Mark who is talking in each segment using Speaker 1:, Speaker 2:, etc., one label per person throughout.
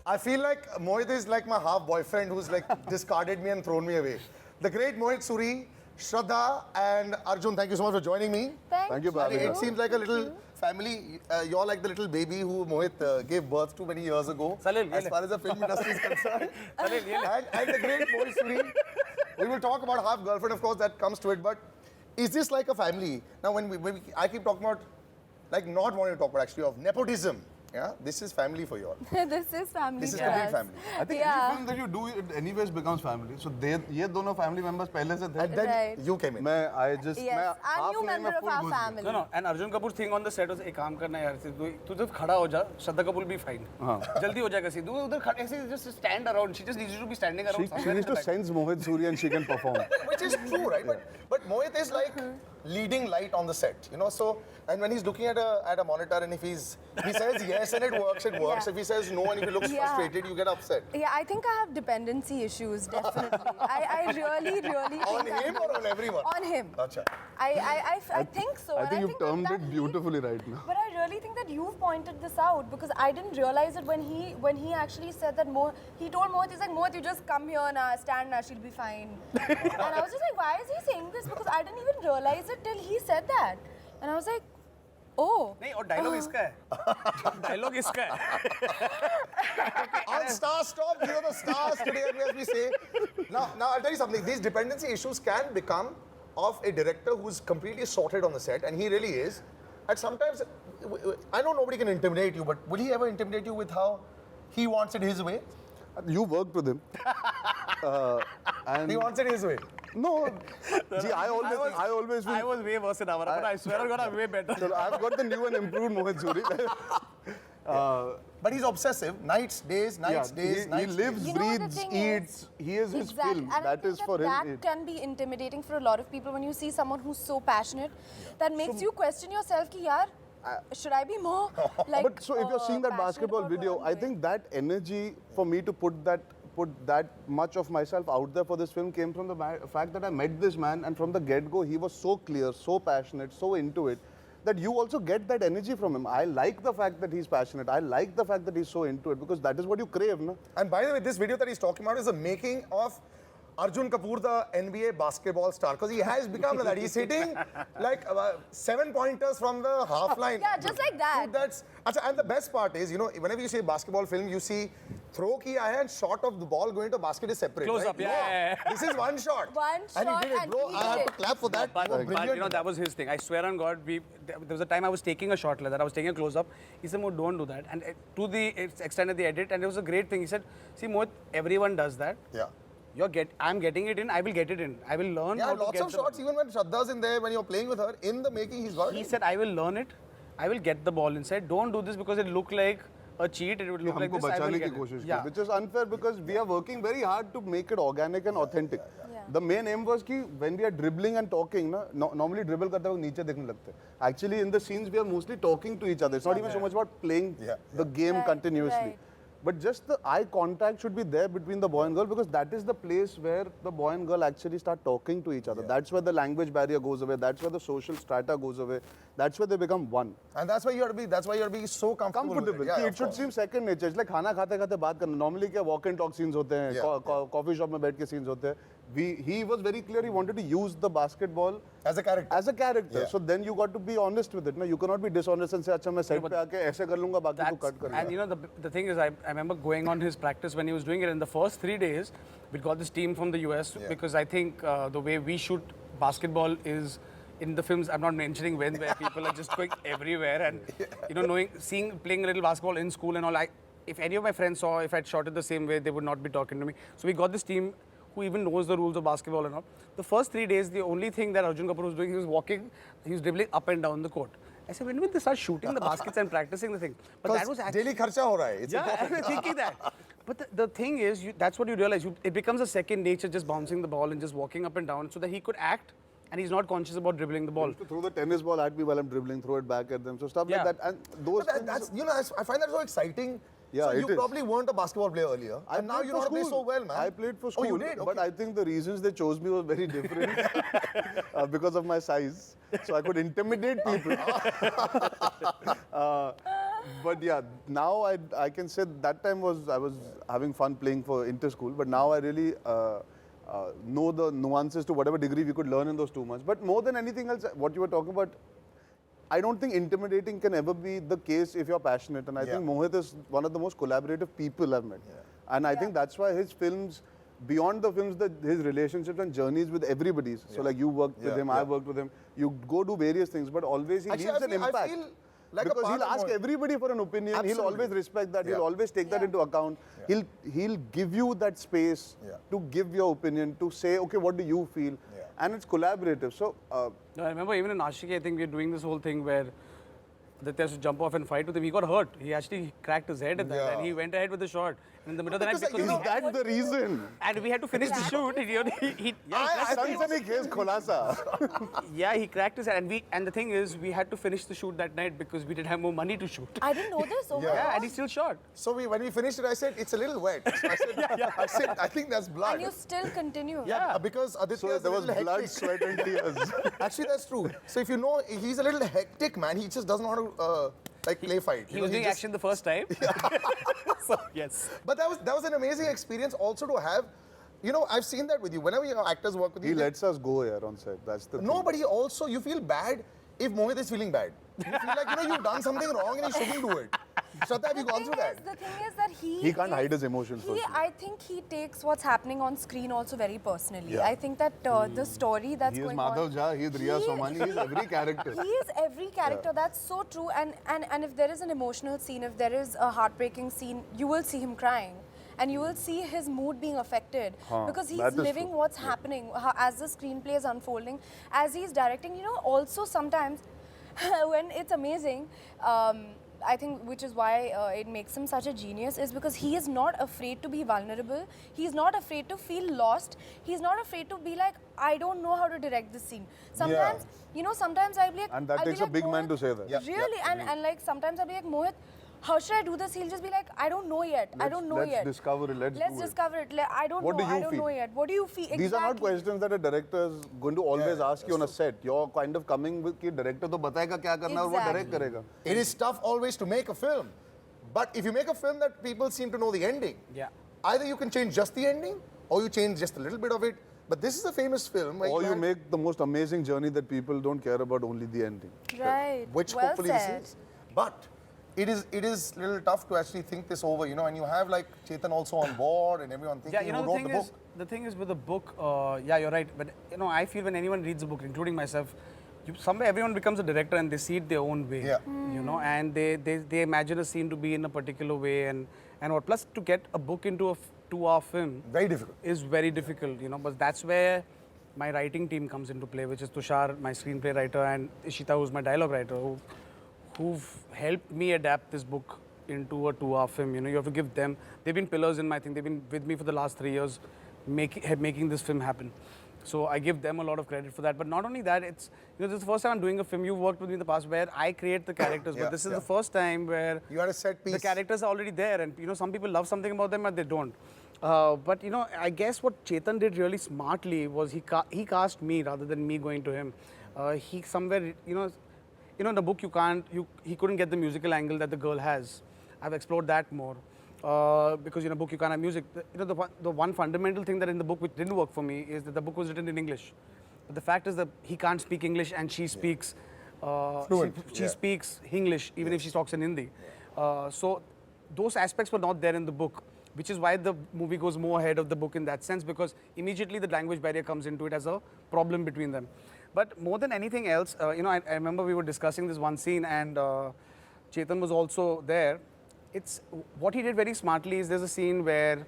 Speaker 1: I feel like Mohit is like my half boyfriend who's like discarded me and thrown me away. The great Mohit Suri, Shraddha, and Arjun, thank you so much for joining me.
Speaker 2: Thank you.
Speaker 1: It seems like a little family. You're like the little baby who Mohit gave birth to many years ago.
Speaker 3: Salil,
Speaker 1: as far as the film industry is concerned. and the great Mohit Suri. We will talk about half girlfriend, of course, that comes to it. But is this like a family? Now, I keep talking about, like, not wanting to talk about actually of nepotism. Yeah, this is family for you all.
Speaker 2: This is family.
Speaker 1: This is
Speaker 2: for
Speaker 1: complete
Speaker 2: us.
Speaker 1: family.
Speaker 4: I think any film that you do, it anyways becomes family. So ये दोनों family members पहले से थे.
Speaker 1: And then
Speaker 2: Right.
Speaker 1: you came in.
Speaker 2: Yes, I'm new member of our family.
Speaker 3: No. And Arjun Kapoor's thing on the set was, एक काम करना यार, तू जब खड़ा हो जा, Shraddha Kapoor will be fine. जल्दी हो जाएगा सीधू, उधर खड़े ऐसे just stand around. She just needs you to be standing around.
Speaker 4: She needs to sense Mohit Suri and she can perform.
Speaker 1: Which is true, right? But Mohit is like leading light on the set, you know. So, and when he's looking at a monitor, and if he says yes and it works.
Speaker 2: Yeah.
Speaker 1: If he says no and if he looks frustrated, you get upset.
Speaker 2: Yeah, I think I have dependency issues, definitely. I really
Speaker 1: On
Speaker 2: think
Speaker 1: him or on everyone?
Speaker 2: On him.
Speaker 1: Achha.
Speaker 2: I think so.
Speaker 4: I
Speaker 2: and
Speaker 4: think you've termed it beautifully right now.
Speaker 2: But I really think that you've pointed this out because I didn't realize it when he actually said that he told Mohit, he's like, Mohit, you just come here now, stand now, she'll be fine. And I was just like, why is he saying this? Because I didn't even realize it till he said that. And I was like, oh.
Speaker 3: नहीं और dialogue इसका है dialogue इसका है
Speaker 1: On Star Stop, you know the stars today, as we say. Now I'll tell you something. These dependency issues can become of a director who's completely sorted on the set, and he really is. And sometimes, I know nobody can intimidate you, but will he ever intimidate you with how he wants it his way?
Speaker 4: You worked with him. And
Speaker 1: He wants it his way.
Speaker 4: no, see, I always
Speaker 3: I was way worse than our, but I swear I got way better.
Speaker 4: So I've got the new and improved Mohit Suri.
Speaker 1: But he's obsessive. Nights, days, nights, days,
Speaker 4: he
Speaker 1: nights.
Speaker 4: lives,
Speaker 1: days.
Speaker 2: You know what the
Speaker 4: breathes,
Speaker 2: thing
Speaker 4: eats.
Speaker 2: is?
Speaker 4: He is his
Speaker 2: Exactly.
Speaker 4: film.
Speaker 2: And I
Speaker 4: That
Speaker 2: think
Speaker 4: is for him.
Speaker 2: That can be intimidating for a lot of people when you see someone who's so passionate. That makes you question yourself, ki yaar, should I be more like?
Speaker 4: But so if you're seeing that
Speaker 2: passionate
Speaker 4: basketball
Speaker 2: about what
Speaker 4: video,
Speaker 2: I'm
Speaker 4: I
Speaker 2: doing?
Speaker 4: think that energy for me to put that much of myself out there for this film came from the fact that I met this man, and from the get-go he was so clear, so passionate, so into it, that you also get that energy from him. I like the fact that he's passionate. I like the fact that he's so into it, because that is what you crave, no?
Speaker 1: And by the way, this video that he's talking about is the making of Arjun Kapoor, the NBA basketball star, because he has become like that. He's hitting like 7 pointers from the half line.
Speaker 2: Yeah, just like that.
Speaker 1: Dude, and the best part is, you know, whenever you say basketball film, you see throw kiya hai and shot of the ball going to basket is separate.
Speaker 3: Close
Speaker 1: right?
Speaker 3: up, yeah.
Speaker 1: This is one shot.
Speaker 2: One
Speaker 1: And
Speaker 2: shot
Speaker 1: he did it,
Speaker 2: and
Speaker 1: bro.
Speaker 2: he
Speaker 1: I
Speaker 2: did
Speaker 1: have to
Speaker 2: it.
Speaker 1: clap for that.
Speaker 3: But
Speaker 1: Brilliant.
Speaker 3: you know, that was his thing. I swear on God, there was a time I was taking a shot like that. I was taking a close-up. He said, Mohit, don't do that. And to the extent of the edit, and it was a great thing. He said, see, Mohit, everyone does that.
Speaker 1: Yeah.
Speaker 3: I'm getting it in, I will get it in. I will learn
Speaker 1: Yeah,
Speaker 3: how to
Speaker 1: lots
Speaker 3: get
Speaker 1: of
Speaker 3: the
Speaker 1: shots,
Speaker 3: ball.
Speaker 1: even when Shraddha's in there, when you're playing with her, in the making, he's got
Speaker 3: He
Speaker 1: it.
Speaker 3: said, I will learn it. I will get the ball inside. Don't do this because it look like a cheat. It would look like
Speaker 4: हमको
Speaker 3: this. I will
Speaker 4: बचाने
Speaker 3: get
Speaker 4: की
Speaker 3: it.
Speaker 4: कोशिश
Speaker 3: Yeah.
Speaker 4: की, which is unfair because we are working very hard to make it organic and authentic.
Speaker 2: Yeah.
Speaker 4: The main aim was कि when we are dribbling and talking, ना, normally dribble करते वक्त नीचे देखने लगते हैं. Actually, in the scenes, we are mostly talking to each other. It's not even so much about playing the game
Speaker 2: Right,
Speaker 4: continuously.
Speaker 2: right.
Speaker 4: But just the eye contact should be there between the boy and girl, because that is the place where the boy and girl actually start talking to each other. That's where the language barrier goes away. That's where the social strata goes away. That's where they become one.
Speaker 1: And that's why you have to be so comfortable. with
Speaker 4: Comfortable.
Speaker 1: it. Yeah,
Speaker 4: कि
Speaker 1: of
Speaker 4: it should
Speaker 1: course.
Speaker 4: seem second nature. It's like खाना खाते खाते बात करना. Normally क्या walk and talk scenes होते हैं, coffee shop में बैठ के scenes होते हैं. He was very clear. He wanted to use the basketball
Speaker 1: As a character.
Speaker 4: as a character.
Speaker 1: Yeah.
Speaker 4: So then you got to be honest with it. ना, you cannot be dishonest and say अच्छा मैं set पे आके ऐसे कर लूँगा बाकी तू cut कर
Speaker 3: And
Speaker 4: ले.
Speaker 3: you know, the thing is, I remember going on his practice when he was doing it. In the first 3 days, we got this team from the US because I think the way we shoot basketball is in the films. I'm not mentioning where people are just going everywhere and you know, playing a little basketball in school and all. If any of my friends saw if I'd shot it the same way, they would not be talking to me. So we got this team who even knows the rules of basketball and all. The first 3 days, the only thing that Arjun Kapoor was doing, he was walking, he was dribbling up and down the court. I said, when will they start shooting the baskets and practicing the thing? But that was actually...
Speaker 1: daily kharcha ho raha hai. It's
Speaker 3: Yeah, I
Speaker 1: important.
Speaker 3: was thinking that. But the thing is, that's what you realize. It becomes a second nature, just bouncing the ball and just walking up and down so that he could act and he's not conscious about dribbling the ball.
Speaker 4: To throw the tennis ball at me while I'm dribbling, throw it back at them. So stuff like that. And those
Speaker 1: But that's, you know, I find that so exciting.
Speaker 4: Yeah,
Speaker 1: so
Speaker 4: it
Speaker 1: you
Speaker 4: is.
Speaker 1: probably weren't a basketball player earlier. And now you know how to play so well, man.
Speaker 4: I played for school.
Speaker 1: Oh, you did?
Speaker 4: But
Speaker 1: Okay.
Speaker 4: I think the reasons they chose me was very different because of my size. So I could intimidate people. But yeah, now I can say that time I was having fun playing for inter-school, but now I really know the nuances to whatever degree we could learn in those 2 months. But more than anything else, what you were talking about, I don't think intimidating can ever be the case if you're passionate. And I think Mohit is one of the most collaborative people I've met. And I think that's why his films, beyond the films, his relationships and journeys with everybody. So like you worked with him, I worked with him. You go do various things, but always he leaves an impact.
Speaker 1: I feel like
Speaker 4: because
Speaker 1: a
Speaker 4: he'll
Speaker 1: part of
Speaker 4: ask
Speaker 1: Mohit.
Speaker 4: everybody for an opinion.
Speaker 1: Absolutely.
Speaker 4: He'll always respect that. He'll always take that into account. He'll give you that space to give your opinion, to say, okay, what do you feel? And it's collaborative. So
Speaker 3: No, I remember even in Ashiki, I think we were doing this whole thing where Aditya has to jump off and fight with him. He got hurt. He actually cracked his head at that, and he went ahead with the shot. And in the middle of the night,
Speaker 1: Because,
Speaker 3: because
Speaker 1: you know,
Speaker 3: we had,
Speaker 4: that's the reason.
Speaker 3: and we had to finish the shoot. He
Speaker 4: Sansani case khulasa.
Speaker 3: yeah, he cracked his head, and the thing is, we had to finish the shoot that night because we didn't have more money to shoot.
Speaker 2: I didn't know this. Oh my
Speaker 3: Yeah,
Speaker 2: God.
Speaker 3: and he still shot.
Speaker 1: So when we finished it, I said, it's a little wet. So I said, I think that's blood.
Speaker 2: And you still continue.
Speaker 1: Yeah, because Aditya
Speaker 4: So
Speaker 1: is
Speaker 4: there
Speaker 1: a
Speaker 4: was
Speaker 1: little
Speaker 4: blood,
Speaker 1: hectic.
Speaker 4: sweat and tears.
Speaker 1: Actually, that's true. So if you know, he's a little hectic, man. He just doesn't want to like play fight.
Speaker 3: He was doing action the first time. So, yes.
Speaker 1: But that was an amazing experience also to have. You know, I've seen that with you. Whenever your actors work with
Speaker 4: He
Speaker 1: you,
Speaker 4: lets us go here on set. That's the
Speaker 1: no,
Speaker 4: thing.
Speaker 1: but he also, you feel bad if Mohit is feeling bad. You feel like, you know, you've done something wrong and he shouldn't do it. Shraddha, have you gone through that?
Speaker 2: The thing is that
Speaker 4: He can't hide his emotions. firstly.
Speaker 2: I think he takes what's happening on screen also very personally.
Speaker 1: Yeah.
Speaker 2: I think that the story that's
Speaker 4: He is
Speaker 2: going
Speaker 4: Madhav
Speaker 2: on.
Speaker 4: Jha, he is Riya Somani, he is every character.
Speaker 2: He is every character. That's so true. And if there is an emotional scene, if there is a heartbreaking scene, you will see him crying. And you will see his mood being affected because he's
Speaker 4: that is
Speaker 2: living
Speaker 4: true.
Speaker 2: what's happening as the screenplay is unfolding, as he's directing. You know, also sometimes when it's amazing, I think which is why it makes him such a genius is because he is not afraid to be vulnerable. He's not afraid to feel lost. He's not afraid to be like, I don't know how to direct this scene. Sometimes, you know, sometimes I'll be like,
Speaker 4: And that
Speaker 2: I'll be
Speaker 4: takes a
Speaker 2: like,
Speaker 4: big man
Speaker 2: Mohit,
Speaker 4: to say that.
Speaker 1: Yeah.
Speaker 2: Really, and like sometimes I'll be like, Mohit, how should I do this? He'll just be like, I don't know yet. I don't know
Speaker 4: let's
Speaker 2: yet.
Speaker 4: discover it. Let's do it.
Speaker 2: discover it. I don't
Speaker 4: What
Speaker 2: know.
Speaker 4: do you
Speaker 2: I don't
Speaker 4: feel?
Speaker 2: know yet. What do you feel?
Speaker 4: These are not
Speaker 2: Exactly.
Speaker 4: questions that a director is going to always ask you on a set. You're kind of coming with कि director तो बताएगा क्या करना है और वो direct करेगा.
Speaker 1: It is tough always to make a film. But if you make a film that people seem to know the ending, either you can change just the ending or you change just a little bit of it. But this is a famous film.
Speaker 4: Or you make the most amazing journey that people don't care about only the ending.
Speaker 2: Right.
Speaker 1: Which
Speaker 2: well
Speaker 1: hopefully
Speaker 2: said.
Speaker 1: this is. But it is a little tough to actually think this over, you know, and you have like Chetan also on board and everyone thinking
Speaker 3: Yeah, you know,
Speaker 1: who
Speaker 3: the
Speaker 1: wrote
Speaker 3: thing
Speaker 1: the book.
Speaker 3: is, the thing is with the book, yeah, you're right. But, you know, I feel when anyone reads a book, including myself, somewhere everyone becomes a director and they see it their own way.
Speaker 1: Yeah.
Speaker 3: You know, and they imagine a scene to be in a particular way and what. Plus, to get a book into a 2-hour film
Speaker 1: Very difficult.
Speaker 3: is very difficult, you know, but that's where my writing team comes into play, which is Tushar, my screenplay writer, and Ishita, who's my dialogue writer, who've helped me adapt this book into a 2-hour film. You know, you have to give them, they've been pillars in my thing. They've been with me for the last 3 years, making this film happen. So I give them a lot of credit for that. But not only that, it's, you know, this is the first time I'm doing a film. You've worked with me in the past where I create the characters, but this is the first time where
Speaker 1: You had a set piece.
Speaker 3: the characters are already there, and you know, some people love something about them and they don't. But you know, I guess what Chetan did really smartly was he cast me rather than me going to him. He somewhere, you know, in the book he couldn't get the musical angle that the girl has. I've explored that more. Because in a book you can't have music. The one fundamental thing that in the book which didn't work for me is that the book was written in English. But the fact is that he can't speak English and she speaks
Speaker 1: Fluent.
Speaker 3: she speaks English even if she talks in Hindi. So those aspects were not there in the book, which is why the movie goes more ahead of the book in that sense, because immediately the language barrier comes into it as a problem between them. But more than anything else, you know, I remember we were discussing this one scene and Chetan was also there. It's what he did very smartly is there's a scene where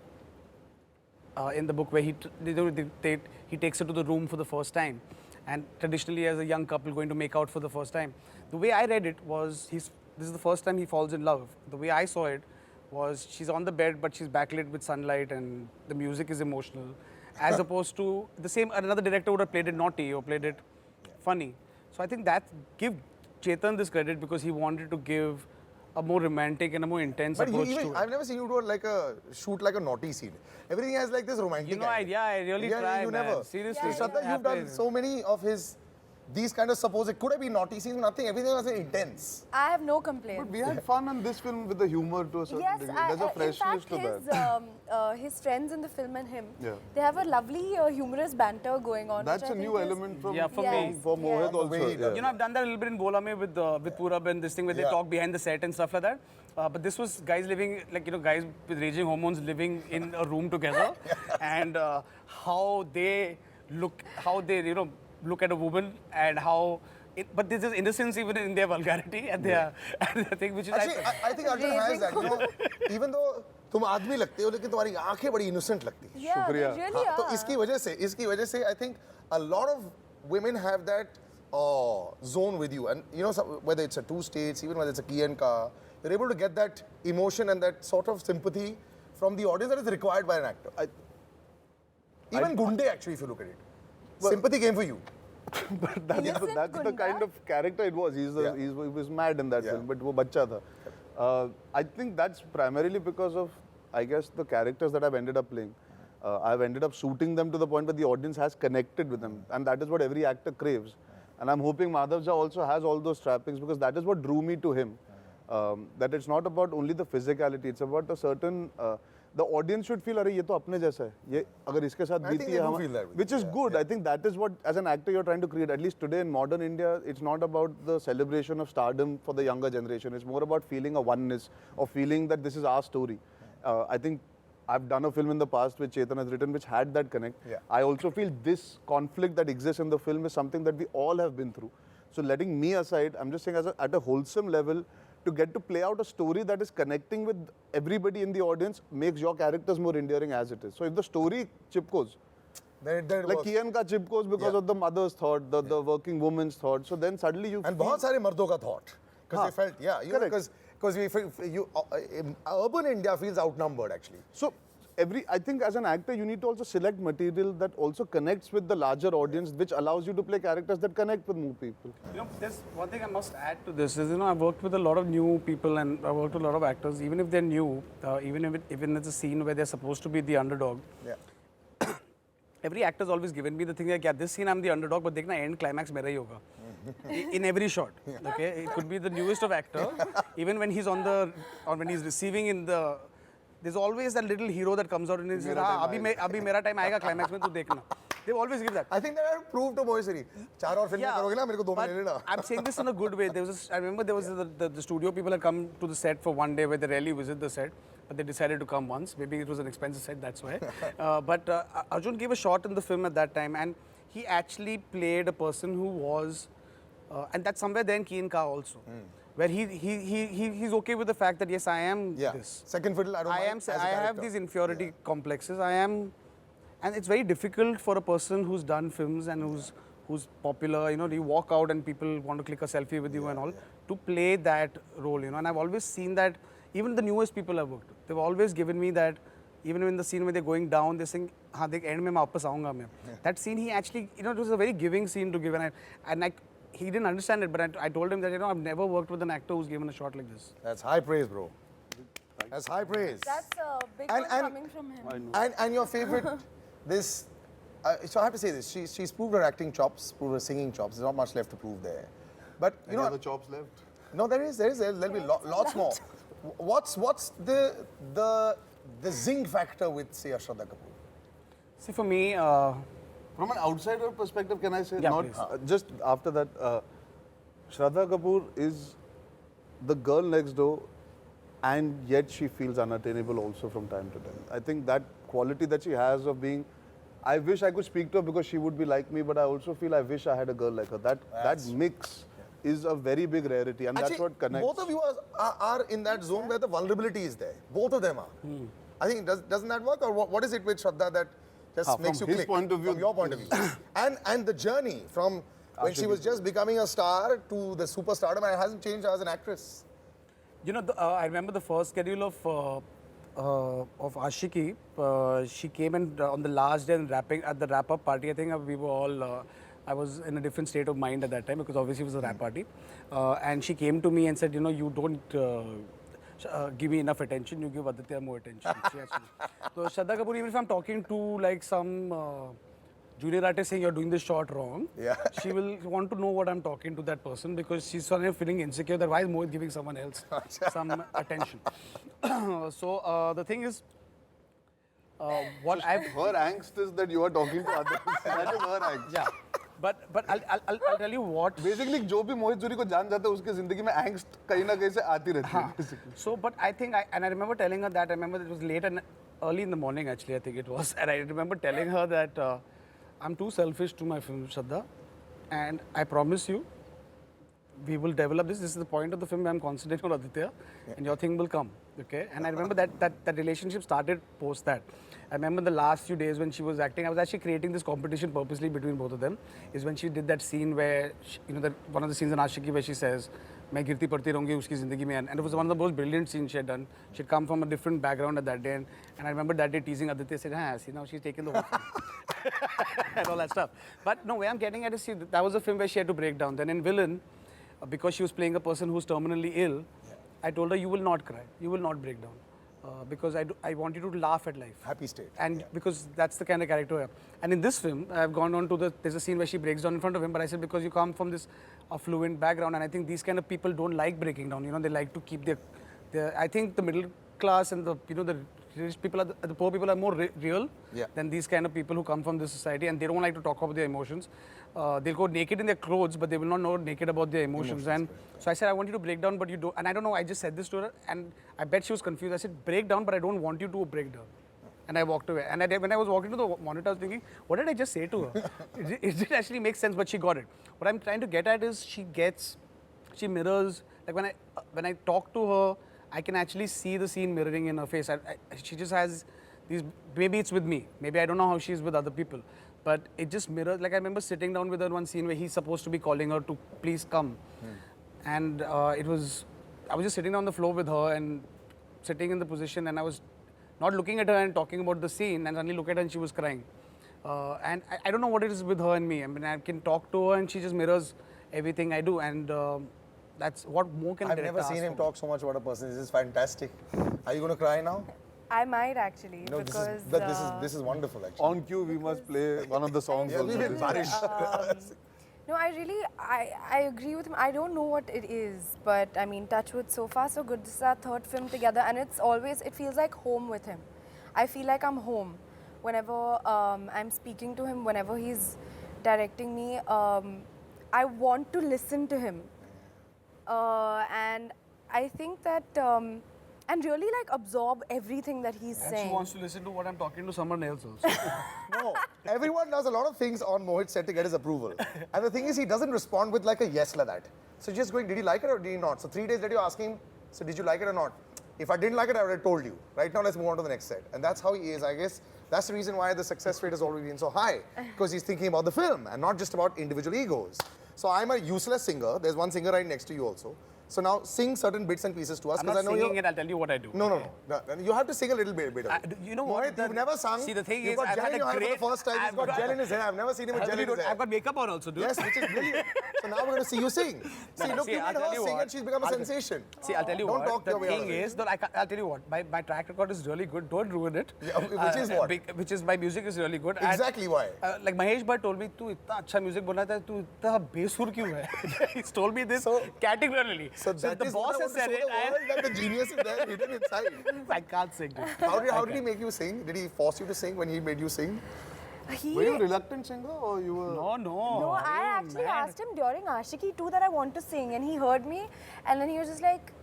Speaker 3: in the book where he takes her to the room for the first time, and traditionally as a young couple going to make out for the first time. The way I read it was this is the first time he falls in love. The way I saw it was she's on the bed but she's backlit with sunlight and the music is emotional, as opposed to the same another director would have played it naughty or played it funny. So I think that give Chetan this credit because he wanted to give a more romantic and a more intense
Speaker 1: But
Speaker 3: approach to it.
Speaker 1: I've never seen you do shoot like a naughty scene. Everything has like this romantic
Speaker 3: You know,
Speaker 1: angle.
Speaker 3: I really try,
Speaker 1: you
Speaker 3: man.
Speaker 1: never.
Speaker 3: Seriously.
Speaker 1: Shraddha, you've done so many of his these kind of supposed, it could have been naughty scenes, nothing, everything was intense.
Speaker 2: I have no complaints.
Speaker 4: But we had fun in this film with the humor to a certain
Speaker 2: Yes,
Speaker 4: degree. There's a freshness to
Speaker 2: in fact,
Speaker 4: that.
Speaker 2: his friends in the film and him,
Speaker 4: Yeah.
Speaker 2: they have a lovely humorous banter going on.
Speaker 4: That's
Speaker 2: which
Speaker 4: a
Speaker 2: I
Speaker 4: new
Speaker 2: think is-
Speaker 4: element from
Speaker 3: Yeah, for
Speaker 2: me.
Speaker 4: for Mohit
Speaker 2: Yes.
Speaker 4: also.
Speaker 1: Way he does.
Speaker 3: You know, I've done that a little bit in Bolame with Purab and this thing where they
Speaker 1: Yeah.
Speaker 3: talk behind the set and stuff like that. But this was guys living, like, you know, guys with raging hormones living in a room together. And how they, you know, look at a woman and how... but there's this innocence even in their vulgarity and their thing, which is...
Speaker 1: Actually, I think Arjun has that, you know, even though तुम आदमी लगते हो लेकिन तुम्हारी आंखें बड़ी innocent लगती हैं.
Speaker 2: Yeah, they
Speaker 4: Shukriya.
Speaker 2: really
Speaker 1: हाँ, तो
Speaker 2: are.
Speaker 1: इसकी वजह से I think a lot of women have that zone with you, and you know, whether it's a two states, even whether it's a key and ka, you're able to get that emotion and that sort of sympathy from the audience that is required by an actor. Even Gunde, actually, if you look at it, sympathy came for you.
Speaker 4: But that's
Speaker 2: Innocent
Speaker 4: the
Speaker 2: Gunda.
Speaker 4: kind of character it was. He was mad in that
Speaker 1: Yeah.
Speaker 4: film, but वो बच्चा था. I think that's primarily because of, I guess, the characters that I've ended up playing. I've ended up suiting them to the point where the audience has connected with them, and that is what every actor craves. And I'm hoping Madhav Jha also has all those trappings because that is what drew me to him. That it's not about only the physicality; it's about a certain. The audience should feel, अरे ये तो अपने जैसा है. ये अगर इसके साथ
Speaker 1: I think
Speaker 4: बीती
Speaker 1: they
Speaker 4: है
Speaker 1: do
Speaker 4: हम,
Speaker 1: feel that way.
Speaker 4: which is
Speaker 1: Yeah,
Speaker 4: good.
Speaker 1: yeah.
Speaker 4: I think that is what, as an actor, you're trying to create. At least today in modern India, it's not about the celebration of stardom for the younger generation. It's more about feeling a oneness, or feeling that this is our story. I think I've done a film in the past which Chetan has written, which had that connect.
Speaker 1: Yeah.
Speaker 4: I also feel this conflict that exists in the film is something that we all have been through. So letting me aside, I'm just saying at a wholesome level, to get to play out a story that is connecting with everybody in the audience makes your characters more endearing as it is. So if the story chipkos,
Speaker 1: Then it
Speaker 4: like
Speaker 1: works.
Speaker 4: Kian ka chipkos because
Speaker 1: Yeah.
Speaker 4: of the mother's thought, the working woman's thought. So then suddenly you
Speaker 1: And
Speaker 4: feel,
Speaker 1: बहुत सारे मर्दों का thought. Because they felt, yeah, you know,
Speaker 4: Correct.
Speaker 1: because we feel, urban India feels outnumbered actually.
Speaker 4: So I think as an actor, you need to also select material that also connects with the larger audience, which allows you to play characters that connect with more people.
Speaker 3: You know, there's one thing I must add to this is, you know, I've worked with a lot of new people and I've worked with a lot of actors, even if they're new, even if it's a scene where they're supposed to be the underdog.
Speaker 1: Yeah.
Speaker 3: Every actor's always given me the thing like, yeah, this scene I'm the underdog, but dekhna end climax mera hi hoga. In every shot, okay? It could be the newest of actor, even when he's when he's receiving in the, there's always that little hero that comes out and says, हाँ, अभी मेरा time आएगा climax में तू देखना. They always give that.
Speaker 1: I think that I have proved to Mohit Suri. 4 और फिल्में करोगे ना मेरे को 2
Speaker 3: but
Speaker 1: महीने लेना.
Speaker 3: I'm saying this in a good way. I remember there was the studio people had come to the set for one day where they rarely visit the set, but they decided to come once. Maybe it was an expensive set, that's why. But Arjun gave a shot in the film at that time, and he actually played a person who was, and that's somewhere there in Keen Ka also, where he's okay with the fact that yes, I am
Speaker 1: Yeah.
Speaker 3: this.
Speaker 1: Second fiddle, I don't mind. As a
Speaker 3: I have
Speaker 1: character.
Speaker 3: these inferiority complexes. And it's very difficult for a person who's done films and who's popular. You know, you walk out and people want to click a selfie with you and all to play that role. You know, and I've always seen that. Even the newest people I've worked with, they've always given me that. Even in the scene where they're going down, they're saying, "हाँ, देख end में मैं वापस आऊँगा मैं." That scene, he actually, you know, it was a very giving scene to give, and he didn't understand it, but I told him that, you know, I've never worked with an actor who's given a shot like this.
Speaker 1: That's high praise, bro. That's high praise.
Speaker 2: That's a big
Speaker 1: And-
Speaker 2: one
Speaker 1: and-
Speaker 2: coming from him.
Speaker 1: And your favorite, this, so I have to say this, she's proved her acting chops, proved her singing chops. There's not much left to prove there. But you
Speaker 4: Any
Speaker 1: know,
Speaker 4: other chops left?
Speaker 1: no, there'll be lots more. What's the zing factor with, say, Shraddha Kapoor?
Speaker 3: See, for me,
Speaker 4: From an outsider perspective, can I say?
Speaker 3: Yeah,
Speaker 4: not
Speaker 3: please.
Speaker 4: just after that, Shraddha Kapoor is the girl next door, and yet she feels unattainable also from time to time. I think that quality that she has of being, I wish I could speak to her because she would be like me, but I also feel I wish I had a girl like her. That mix is a very big rarity, and
Speaker 1: Actually,
Speaker 4: that's what connects.
Speaker 1: both of you are in that zone where the vulnerability is there. Both of them are. I think, doesn't that work? Or what is it with Shraddha that just makes you
Speaker 4: from his
Speaker 1: click?
Speaker 4: point of view,
Speaker 1: From your point of view. and the journey from when she was just becoming a star to the superstardom, and it hasn't changed her as an actress.
Speaker 3: you know, I remember the first schedule of Ashiki. She came and on the last day and at the wrap-up party, I think we were all. I was in a different state of mind at that time because obviously it was a rap party, and she came to me and said, you know, you don't. Give me enough attention, you give Aditya more attention. So Shraddha Kapoor, even if I'm talking to like some junior artist saying you're doing this shot wrong,
Speaker 1: Yeah.
Speaker 3: she will want to know what I'm talking to that person because she's sort of feeling insecure that why is Mohit giving someone else some attention. So the thing is, what I've
Speaker 4: Her angst is that you are talking to others. That is her angst.
Speaker 3: yeah, but I'll tell you what.
Speaker 4: Basically, जो भी मोहित सूरी को जान जाता है उसके जिंदगी में angst कहीं ना कहीं से आती रहती है. Basically.
Speaker 3: So, but I think, and I remember telling her that, I remember it was late and early in the morning actually, I think it was. And I remember telling her that I'm too selfish to my film, Shraddha. And I promise you, we will develop this. This is the point of the film where I'm concentrating on Aditya, and your thing will come. Okay? And I remember that relationship started post that. I remember the last few days when she was acting, I was actually creating this competition purposely between both of them. Is when she did that scene where, that one of the scenes in Ashiki where she says, मैं गिरती पड़ती रहूँगी उसकी ज़िंदगी में, and it was one of the most brilliant scenes she had done. She'd come from a different background at that day, and I remember that day teasing Aditya, said, see now she's taken the whole film. And all that stuff. But no, where I'm getting at is, see, that was a film where she had to break down. Then in Villain, because she was playing a person who's terminally ill, I told her, you will not cry, you will not break down. Because I want you to laugh at life.
Speaker 1: Happy state.
Speaker 3: And because that's the kind of character I am. And in this film, I've gone on to there's a scene where she breaks down in front of him, but I said, because you come from this affluent background, and I think these kind of people don't like breaking down, they like to keep their I think the middle class and the rich people, the poor people are more real than these kind of people who come from this society, and they don't like to talk about their emotions. They'll go naked in their clothes, but they will not know naked about their emotions. And so I said, I want you to break down, but you don't. And I don't know, I just said this to her, and I bet she was confused. I said, break down, but I don't want you to break down. And I walked away. And when I was walking to the monitor, I was thinking, what did I just say to her? It didn't actually make sense, but she got it. What I'm trying to get at is she mirrors, like when I talk to her, I can actually see the scene mirroring in her face. She just has these, maybe it's with me. Maybe I don't know how she's with other people. But it just mirrors, like I remember sitting down with her in one scene where he's supposed to be calling her to please come. And I was just sitting on the floor with her and sitting in the position, and I was not looking at her and talking about the scene, and suddenly look at her and she was crying. And I don't know what it is with her and me. I mean, I can talk to her and she just mirrors everything I do. And that's what more can
Speaker 1: I've never seen him talk so much about a person. This is fantastic. Are you going to cry now?
Speaker 2: I might actually,
Speaker 1: No,
Speaker 2: because
Speaker 1: this is wonderful actually.
Speaker 4: On cue, we must play one of the songs.
Speaker 1: Yeah, we've been barished.
Speaker 2: no, I agree with him. I don't know what it is, but I mean, touch wood, so far so good. This is our third film together, and it feels like home with him. I feel like I'm home whenever I'm speaking to him, whenever he's directing me. I want to listen to him, and I think that. And really absorb everything that he's saying.
Speaker 3: She wants to listen to what I'm talking to someone else also.
Speaker 1: No, everyone does a lot of things on Mohit's set to get his approval. And the thing is, he doesn't respond with like a yes like that. So just going, did you like it or did you not? So 3 days later, you ask him, so did you like it or not? If I didn't like it, I would have told you. Right now, let's move on to the next set. And that's how he is. I guess that's the reason why the success rate has always been so high. Because he's thinking about the film and not just about individual egos. So I'm a useless singer. There's one singer right next to you also. So now sing certain bits and pieces to us.
Speaker 3: I'm not singing it, I'll tell you what I do.
Speaker 1: No. You have to sing a little bit of it.
Speaker 3: You know what?
Speaker 1: Mohit, you've never sung.
Speaker 3: See, the thing
Speaker 1: You've
Speaker 3: is,
Speaker 1: got
Speaker 3: I've
Speaker 1: gel
Speaker 3: had
Speaker 1: in your
Speaker 3: a
Speaker 1: hair
Speaker 3: great...
Speaker 1: for the first time. He's got gel in his hair. I've never seen him with gel in his hair.
Speaker 3: I've got makeup on also, dude.
Speaker 1: Yes, which is brilliant. So now we're going to see you sing. See, look, you made her sing and she's become a sensation.
Speaker 3: See, I'll tell you
Speaker 1: Don't
Speaker 3: what.
Speaker 1: talk
Speaker 3: The
Speaker 1: your way out
Speaker 3: thing
Speaker 1: of it.
Speaker 3: is, I'll tell you what. My track record is really good. Don't ruin it.
Speaker 1: Yeah, which is what?
Speaker 3: Which is my music is really good.
Speaker 1: Exactly why?
Speaker 3: Like Mahesh Bhatt told me, "तू इतना अच्छा music बनाता है, तू इतना बेसुर क्यों है?" He's told me this categorically.
Speaker 1: So that
Speaker 3: the
Speaker 1: is
Speaker 3: boss
Speaker 1: what I
Speaker 3: has
Speaker 1: want to
Speaker 3: said
Speaker 1: show
Speaker 3: it.
Speaker 1: the world, that the genius is there hidden inside.
Speaker 3: I can't sing. Dude.
Speaker 1: How did he make you sing? Did he force you to sing when he made you sing?
Speaker 4: Were you a reluctant singer or you were?
Speaker 3: No.
Speaker 2: No, I actually asked him during Ashiki 2 that I want to sing, and he heard me, and then he was just like,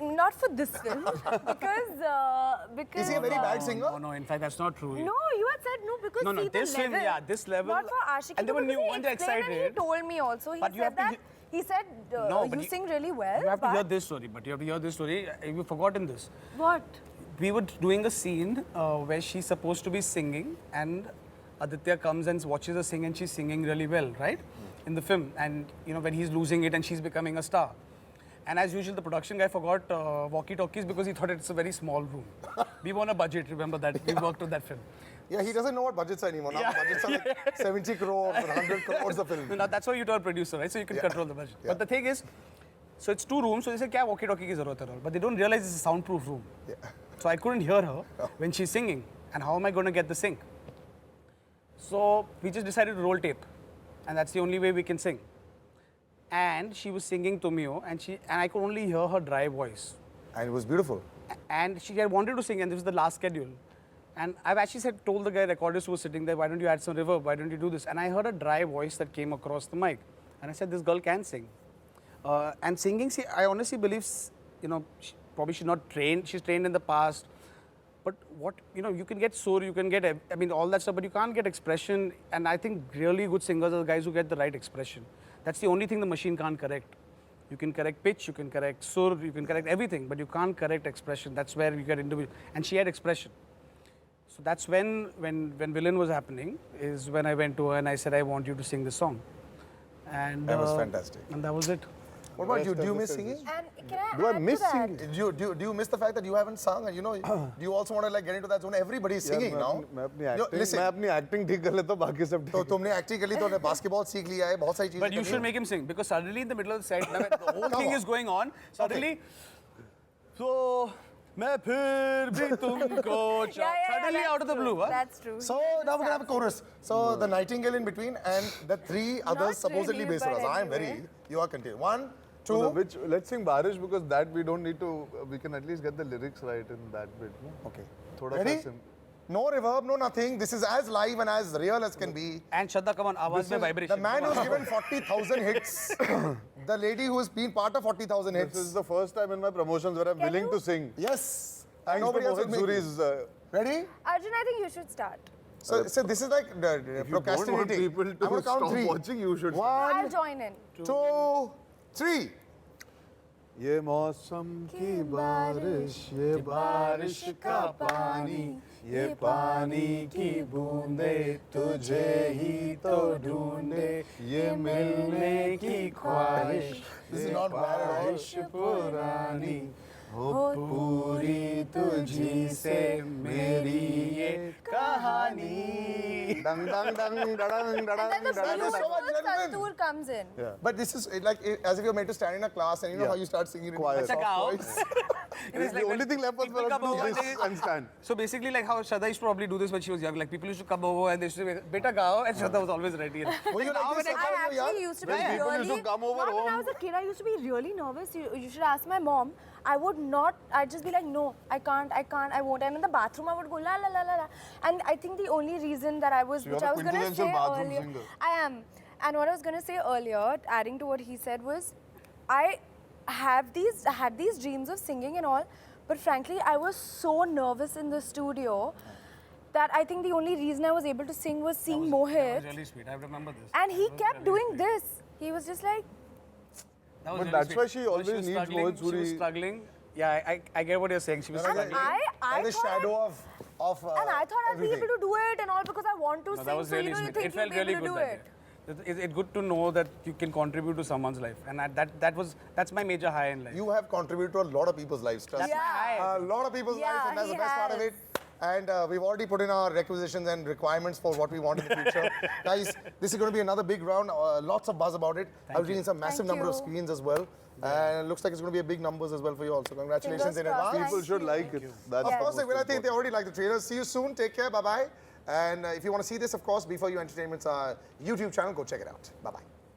Speaker 2: not for this film, because...
Speaker 1: Is he a very bad singer?
Speaker 3: No, in fact, that's not true.
Speaker 2: No, you had said no because
Speaker 3: No,
Speaker 2: see
Speaker 3: this
Speaker 2: the
Speaker 3: film,
Speaker 2: level.
Speaker 3: yeah, this level.
Speaker 2: Not for Ashiki.
Speaker 3: And they were
Speaker 2: because
Speaker 3: new
Speaker 2: he
Speaker 3: ones, they're
Speaker 2: explained and
Speaker 3: excited.
Speaker 2: He told me also. He
Speaker 3: But you
Speaker 2: said
Speaker 3: have to
Speaker 2: that. He said
Speaker 3: but
Speaker 2: you sing really well.
Speaker 3: You have to
Speaker 2: but
Speaker 3: hear this story, but you have to hear this story. You've forgotten this.
Speaker 2: What?
Speaker 3: We were doing a scene where she's supposed to be singing, and Aditya comes and watches her sing, and she's singing really well, right? In the film, and when he's losing it and she's becoming a star. And as usual, the production guy forgot walkie-talkies because he thought it's a very small room. We were on a budget, remember that? We worked on that film.
Speaker 1: Yeah, he doesn't know what budgets are anymore. Now budgets are like 70 crores, 100 crores a film.
Speaker 3: Now that's why you tell producer, right? So you can control the budget. But the thing is, so it's 2 rooms, so they say, "Kya walkie-talkie ki zarurat hai?" But they don't realize it's a soundproof room. So I couldn't hear her when she's singing. And how am I going to get the sync? So we just decided to roll tape, and that's the only way we can sing. And she was singing Tumio, and I could only hear her dry voice.
Speaker 1: And it was beautiful.
Speaker 3: And she had wanted to sing, and this was the last schedule. And I've actually told the guy, recordist who was sitting there, why don't you add some reverb? Why don't you do this? And I heard a dry voice that came across the mic. And I said, this girl can sing. And singing, see, I honestly believe, probably she's not trained. She's trained in the past. But you can get sur, you can get, all that stuff, but you can't get expression. And I think really good singers are the guys who get the right expression. That's the only thing the machine can't correct. You can correct pitch, you can correct sur, you can correct everything, but you can't correct expression. That's where you get individual. And she had expression. So that's when Villain was happening, is when I went to her and I said, I want you to sing this song. And
Speaker 1: That was fantastic.
Speaker 3: And that was it.
Speaker 1: What about you? Do you miss singing?
Speaker 2: And can I
Speaker 4: Do I
Speaker 2: add
Speaker 4: miss
Speaker 2: to that?
Speaker 4: singing?
Speaker 1: Do you miss the fact that you haven't sung? And do you also want to get into that zone? Everybody is singing now.
Speaker 4: मैं अपनी acting ठीक कर लेता हूँ, बाकी सब ठीक
Speaker 1: तो
Speaker 4: है।
Speaker 1: तुमने एक्टिंग कर ली तो बास्केटबॉल सीख लिया है बहुत सारी चीजें
Speaker 3: But you should make him sing, because suddenly in the middle of the set, the whole thing is going on. Suddenly, so मैं फिर भी तुमको suddenly
Speaker 2: that's
Speaker 3: out of the
Speaker 2: true.
Speaker 3: blue, huh?
Speaker 2: That's true.
Speaker 1: So now we're gonna have a chorus. So the Nightingale in between and the three others supposedly
Speaker 2: really,
Speaker 1: based on us.
Speaker 2: but
Speaker 1: I'm
Speaker 2: anyway.
Speaker 1: you are continuing. 1, 2.
Speaker 4: So which let's sing Barish, because that we don't need to. We can at least get the lyrics right in that bit. No?
Speaker 1: Okay.
Speaker 4: थोड़ा
Speaker 1: Ready?
Speaker 4: सा
Speaker 1: No reverb, no nothing. This is as live and as real as can be.
Speaker 3: And Shraddha, come on, आवाज में vibration.
Speaker 1: The man who's given 40,000 hits. The lady who's been part of 40,000 hits.
Speaker 4: This is the first time in my promotions where I'm
Speaker 2: Can
Speaker 4: willing
Speaker 2: you-
Speaker 4: to sing.
Speaker 1: Yes.
Speaker 4: Thanks to
Speaker 1: Nobody else
Speaker 4: Mohit
Speaker 1: will make
Speaker 4: Suri's.
Speaker 2: Arjun,
Speaker 1: Ready?
Speaker 2: I think you should start.
Speaker 1: So this is like
Speaker 4: If you don't want
Speaker 1: procrastinating.
Speaker 4: people
Speaker 1: I'm
Speaker 4: to
Speaker 1: gonna count
Speaker 4: stop
Speaker 1: 3.
Speaker 4: watching, you should.
Speaker 1: 1,
Speaker 2: I'll join in.
Speaker 1: 2, 3.
Speaker 4: ये मौसम की बारिश, ये बारिश का पानी, ये पानी की बूंदे तुझे ही तो ढूंढे, ये मिलने की ख्वाहिश,
Speaker 1: This is not bad at all.
Speaker 4: ख्वाहिश पुरानी हो पूरी तुझी से मेरी ये कहानी। डंग डंग डंग डंग
Speaker 2: And then the
Speaker 1: That is so much
Speaker 2: beautiful
Speaker 1: gentleman.
Speaker 2: Santoor comes in.
Speaker 1: But this is like as if you're meant to stand in a class and you know how you start singing in
Speaker 4: Choir.
Speaker 1: a soft
Speaker 3: Cow.
Speaker 1: voice.
Speaker 3: It is
Speaker 4: The
Speaker 3: like
Speaker 4: only
Speaker 3: when
Speaker 4: thing left was
Speaker 3: people
Speaker 4: for us to
Speaker 3: come over
Speaker 4: do this and stand.
Speaker 3: So basically, like how Shraddha used to probably do this when she was young. Like people used to come over and they used to be, "Beta gao," and Shraddha was always ready.
Speaker 1: Were you like this?
Speaker 2: I
Speaker 1: when you were young?
Speaker 2: actually used to be
Speaker 4: When people
Speaker 2: really.
Speaker 4: used to come over
Speaker 2: When I
Speaker 4: home.
Speaker 2: was a kid, I used to be really nervous. You should ask my mom. I would not. I'd just be like, no, I can't, I won't. And in the bathroom, I would go la la la la la. And I think the only reason that I was,
Speaker 4: So you're
Speaker 2: which
Speaker 4: a
Speaker 2: I was gonna
Speaker 4: quintessential
Speaker 2: say
Speaker 4: bathroom
Speaker 2: earlier,
Speaker 4: singer.
Speaker 2: I am. And what I was gonna say earlier, adding to what he said, was, I had these dreams of singing and all, but frankly, I was so nervous in the studio that I think the only reason I was able to sing was seeing
Speaker 3: That
Speaker 2: Mohit.
Speaker 3: was really sweet. I remember this.
Speaker 2: And he kept doing this. He was just like,
Speaker 3: That was
Speaker 4: But
Speaker 3: really
Speaker 4: that's
Speaker 3: sweet.
Speaker 4: why she
Speaker 3: But
Speaker 4: always
Speaker 3: was
Speaker 4: needs
Speaker 3: struggling-
Speaker 4: Mohit
Speaker 3: She was
Speaker 4: Suri.
Speaker 3: struggling. Yeah, I get what you're saying. She was
Speaker 2: and
Speaker 3: struggling.
Speaker 2: I
Speaker 1: And the
Speaker 2: thought
Speaker 1: shadow of
Speaker 2: and I thought I'd be
Speaker 1: everything.
Speaker 2: able to do it and all because I want to
Speaker 3: No,
Speaker 2: sing.
Speaker 3: that was
Speaker 2: so
Speaker 3: really
Speaker 2: you
Speaker 3: sweet.
Speaker 2: think
Speaker 3: It felt
Speaker 2: you'll be
Speaker 3: really
Speaker 2: able to
Speaker 3: good
Speaker 2: do
Speaker 3: that
Speaker 2: it.
Speaker 3: day. It's good to know that you can contribute to someone's life, and that's my major high in life.
Speaker 1: You have contributed to a lot of people's lives, trust me.
Speaker 2: Yeah.
Speaker 1: A lot of people's
Speaker 2: Yeah,
Speaker 1: lives, and that's the
Speaker 2: he
Speaker 1: best part of
Speaker 2: has.
Speaker 1: it. And we've already put in our requisitions and requirements for what we want in the future. Guys, this is going to be another big round. Lots of buzz about it. I've seen some massive
Speaker 2: Thank
Speaker 1: number of
Speaker 2: you.
Speaker 1: screens as well. And it looks like it's going to be a big numbers as well for you also. Congratulations
Speaker 2: Fingers
Speaker 1: in
Speaker 2: crossed.
Speaker 1: advance.
Speaker 4: People
Speaker 2: Thank
Speaker 4: should
Speaker 2: you.
Speaker 4: like it. That's
Speaker 1: Of
Speaker 4: the
Speaker 1: course,
Speaker 4: most
Speaker 1: I think they
Speaker 4: important.
Speaker 1: already like the trailer. See you soon. Take care. Bye-bye. And if you want to see this, of course, B4U Entertainment's YouTube channel, go check it out. Bye-bye.